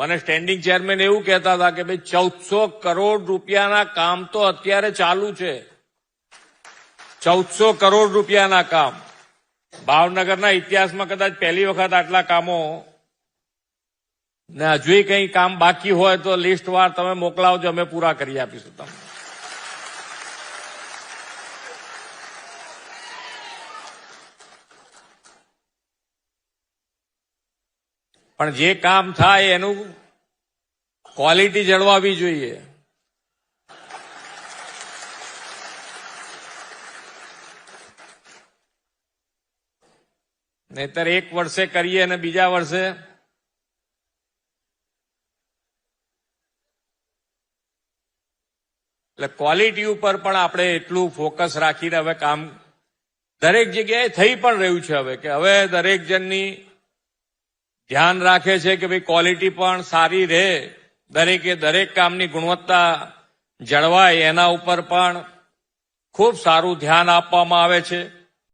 મને standing chairman એવું કહેતા હતા કે ભાઈ 1400 કરોડ રૂપિયાના કામ તો અત્યારે ચાલુ છે. 1400 કરોડ રૂપિયાના કામ. ભાવનગરના ઇતિહાસમાં કદાચ પહેલી વખત આટલા કામો, ને હજુ કંઈ કામ બાકી હોય તો લિસ્ટવાર તમે મોકલાવજો, અમે પૂરા કરી આપીશું તમને. પણ જે કામ થાય એનું ક્વોલિટી જળવાવી જોઈએ. નહીતર એક વર્ષે કરીએ અને બીજા વર્ષે એટલે ક્વોલિટી ઉપર પણ આપણે એટલું ફોકસ રાખીને હવે કામ દરેક જગ્યાએ થઈ પણ રહ્યું છે. હવે કે હવે દરેક જણની ધ્યાન રાખે છે કે ભાઈ ક્વોલિટી પણ સારી રહે, દરેકે દરેક કામની ગુણવત્તા જળવાય એના ઉપર પણ ખૂબ સારું ધ્યાન આપવામાં આવે છે.